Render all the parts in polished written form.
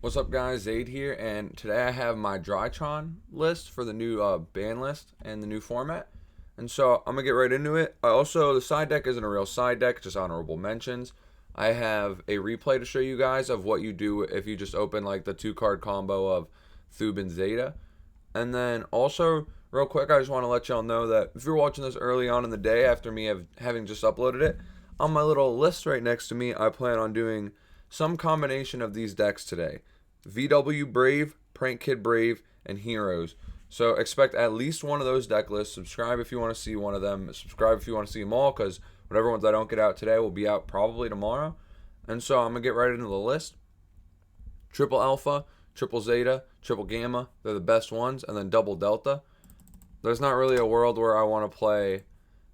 What's up, guys? Zaid here, and today I have my Drytron list for the new ban list and the new format. And so I'm gonna get right into it. The side deck isn't a real side deck, just honorable mentions. I have a replay to show you guys of what you do if you just open like the two card combo of Thub and Zeta. And then also, real quick, I just want to let y'all know that if you're watching this early on in the day after me having just uploaded it, on my little list right next to me, I plan on doing some combination of these decks today. VW Brave, Prank Kid Brave, and Heroes. So expect at least one of those deck lists. Subscribe if you want to see one of them. Subscribe if you want to see them all, because whatever ones I don't get out today will be out probably tomorrow. And so I'm going to get right into the list. Triple Alpha, Triple Zeta, Triple Gamma, they're the best ones, and then Double Delta. There's not really a world where I want to play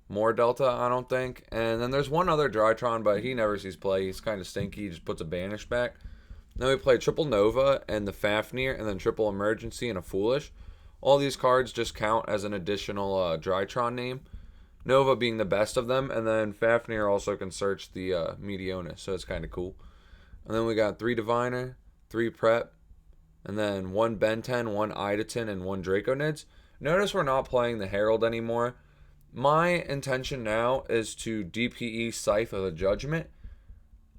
more Delta, I don't think. And then there's one other Drytron, but he never sees play. He's kind of stinky. He just puts a Banish back. Then we play Triple Nova and the Fafnir, and then Triple Emergency and a Foolish. All these cards just count as an additional Drytron name. Nova being the best of them, and then Fafnir also can search the Meteonis, so it's kind of cool. And then we got 3 Diviner, 3 Prep, and then 1 Ben-10, 1 Idaten, and 1 Draconids. Notice we're not playing the Herald anymore. My intention now is to DPE Scythe of the Judgment.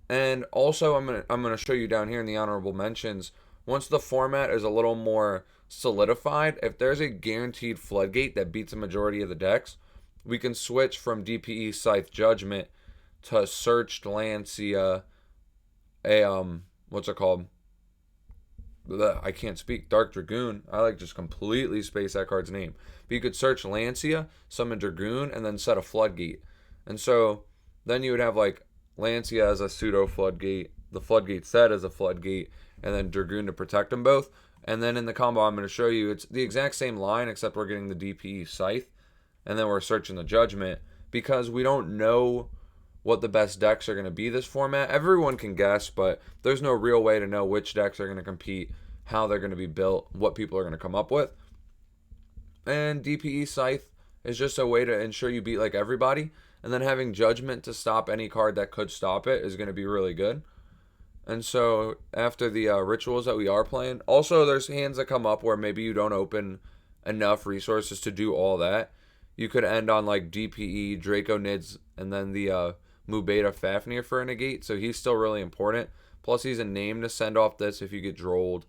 And also, I'm gonna show you down here in the honorable mentions. Once the format is a little more solidified, if there's a guaranteed floodgate that beats a majority of the decks, we can switch from DPE Scythe Judgment to Searched Lancia. What's it called? I can't speak. Dark Dragoon. I like just completely space that card's name. But you could search Lancia, summon Dragoon, and then set a floodgate. And so then you would have like Lancia as a pseudo floodgate, the floodgate set as a floodgate, and then Dragoon to protect them both. And then in the combo I'm going to show you, it's the exact same line, except we're getting the DPE Scythe, and then we're searching the Judgment, because we don't know what the best decks are going to be this format. Everyone can guess, but there's no real way to know which decks are going to compete, how they're going to be built, what people are going to come up with. And DPE Scythe is just a way to ensure you beat like everybody. And then having Judgment to stop any card that could stop it is going to be really good. And so after the rituals that we are playing, also there's hands that come up where maybe you don't open enough resources to do all that. You could end on like DPE, Draconids, and then the Mubeta Fafnir for a negate, so he's still really important. Plus he's a name to send off this if you get drolled,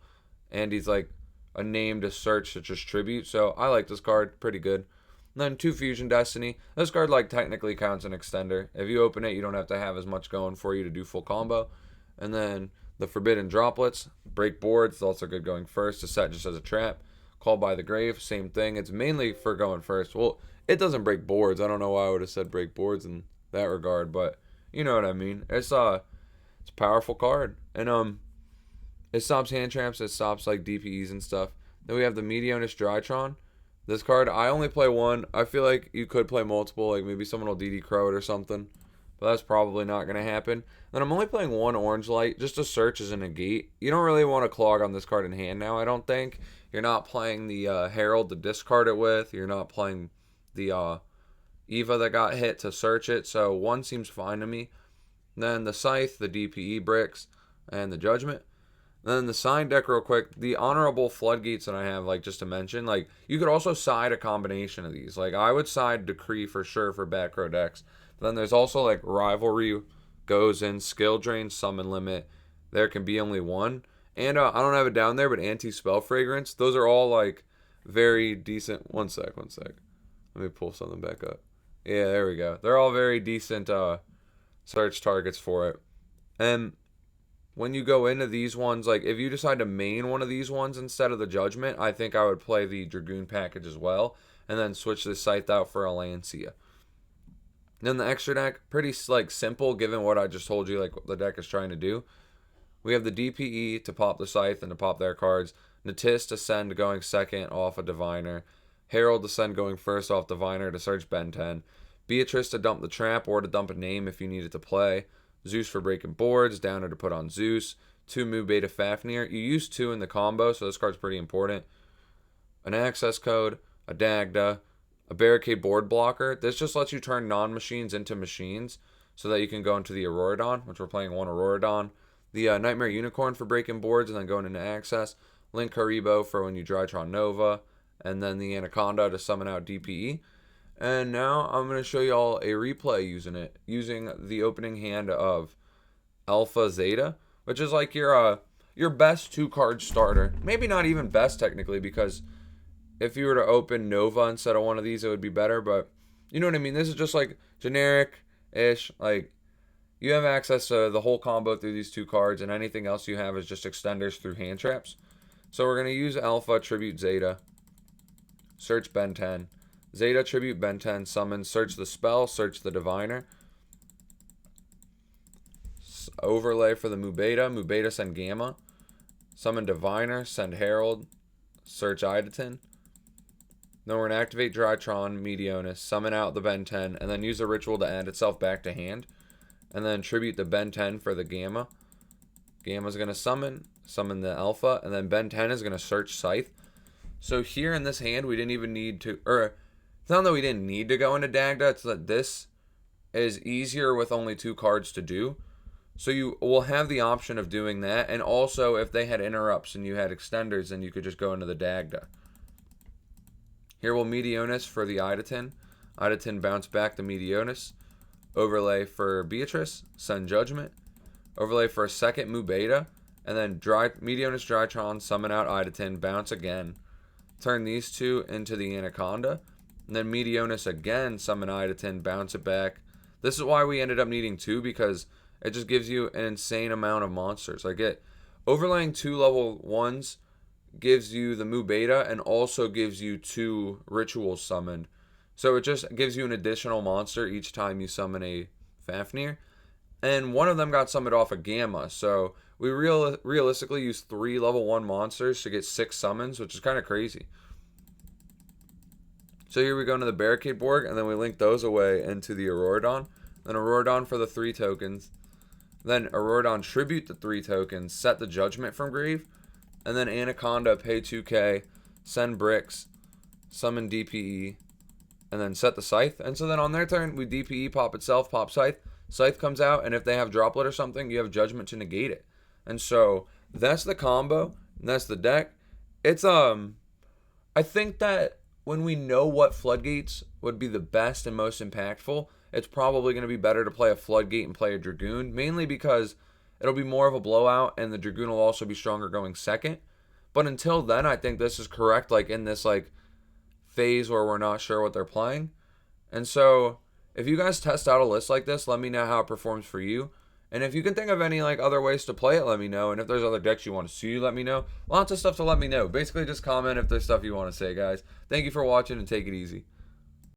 and he's like a name to search such as tribute, so I like this card, pretty good. And then 2 Fusion Destiny. This card like technically counts an extender. If you open it, you don't have to have as much going for you to do full combo. And then the Forbidden Droplets, break boards, it's also good going first to set just as a trap. Called by the Grave, same thing. It's mainly for going first. Well, it doesn't break boards. I don't know why I would have said break boards in that regard, but you know what I mean. It's a powerful card, and it stops hand traps. It stops like DPEs and stuff. Then we have the Meteonis Drytron. This card, I only play one. I feel like you could play multiple, like maybe someone will DD Crow it or something, but that's probably not going to happen. Then I'm only playing 1 Orange Light, just to search as a negate. You don't really want to clog on this card in hand now, I don't think. You're not playing the Herald to discard it with. You're not playing the Eva that got hit to search it, so 1 seems fine to me. Then the Scythe, the DPE bricks, and the Judgment. Then the sign deck real quick, the honorable floodgates that I have, like just to mention, like you could also side a combination of these. Like I would side Decree for sure for back row decks. But then there's also like Rivalry goes in, Skill Drain, Summon Limit. There can be only 1. And I don't have it down there, but Anti-Spell Fragrance. Those are all like very decent. One sec. Let me pull something back up. Yeah, there we go. They're all very decent search targets for it. And when you go into these ones, like if you decide to main one of these ones instead of the Judgment, I think I would play the Dragoon package as well, and then switch the Scythe out for a Lancia. Then the extra deck, pretty like simple given what I just told you, like what the deck is trying to do. We have the DPE to pop the Scythe and to pop their cards. Natis to send going second off a Diviner. Herald to send going first off Diviner to search Ben-10. Beatrice to dump the trap or to dump a name if you need it to play. Zeus for breaking boards, Downer to put on Zeus. 2 Mubeta Fafnir. You use 2 in the combo, so this card's pretty important. An access code, a Dagda, a barricade board blocker. This just lets you turn non-machines into machines so that you can go into the Auroradon, which we're playing 1 Auroradon. the Nightmare Unicorn for breaking boards and then going into access, Link Haribo for when you Drytron Nova, and then the Anaconda to summon out DPE. And now I'm going to show you all a replay using the opening hand of Alpha Zeta, which is like your best 2-card starter. Maybe not even best technically, because if you were to open Nova instead of one of these, it would be better, but you know what I mean? This is just like generic-ish. Like, you have access to the whole combo through these 2 cards, and anything else you have is just extenders through hand traps. So we're going to use Alpha, Tribute Zeta, search Ben 10. Zeta, Tribute Ben 10, summon, search the spell, search the Diviner. Overlay for the Mubeta. Mubeta, send Gamma. Summon Diviner, send Herald, search Idaten. Then we're going to activate Drytron, Meteonis, summon out the Ben 10, and then use the ritual to add itself back to hand. And then tribute the Ben 10 for the Gamma. Gamma's going to summon the Alpha, and then Ben 10 is going to search Scythe. So here in this hand, we didn't even need to, or it's not that we didn't need to go into Dagda, it's that this is easier with only 2 cards to do. So you will have the option of doing that, and also if they had interrupts and you had extenders, then you could just go into the Dagda. Here we'll Meteonis for the Idaten. Idaten bounce back to Meteonis. Overlay for Beatrice, send Judgment. Overlay for a second Mubeta, and then Meteonis Drytron, summon out Idaten, bounce again. Turn these 2 into the Anaconda. And then Meteonis again, summon Idaten, bounce it back. This is why we ended up needing 2, because it just gives you an insane amount of monsters. Like, overlaying 2 level 1s gives you the Mubeta and also gives you 2 rituals summoned. So it just gives you an additional monster each time you summon a Fafnir. And one of them got summoned off a Gamma. So we realistically used 3 level 1 monsters to get 6 summons, which is kind of crazy. So here we go into the Barricade board, and then we link those away into the Auroradon. Then Auroradon for the 3 tokens. Then Auroradon tribute the 3 tokens, set the Judgment from grave. And then Anaconda, pay 2k, send bricks, summon DPE, and then set the Scythe. And so then on their turn, we DPE, pop itself, pop Scythe. Scythe comes out, and if they have Droplet or something, you have Judgment to negate it. And so that's the combo, and that's the deck. It's, I think that when we know what Floodgates would be the best and most impactful, it's probably going to be better to play a Floodgate and play a Dragoon, mainly because it'll be more of a blowout, and the Dragoon will also be stronger going second. But until then, I think this is correct, like in this like phase where we're not sure what they're playing. And so if you guys test out a list like this, let me know how it performs for you. And if you can think of any like other ways to play it, let me know. And if there's other decks you want to see, let me know. Lots of stuff to let me know. Basically, just comment if there's stuff you want to say, guys. Thank you for watching, and take it easy.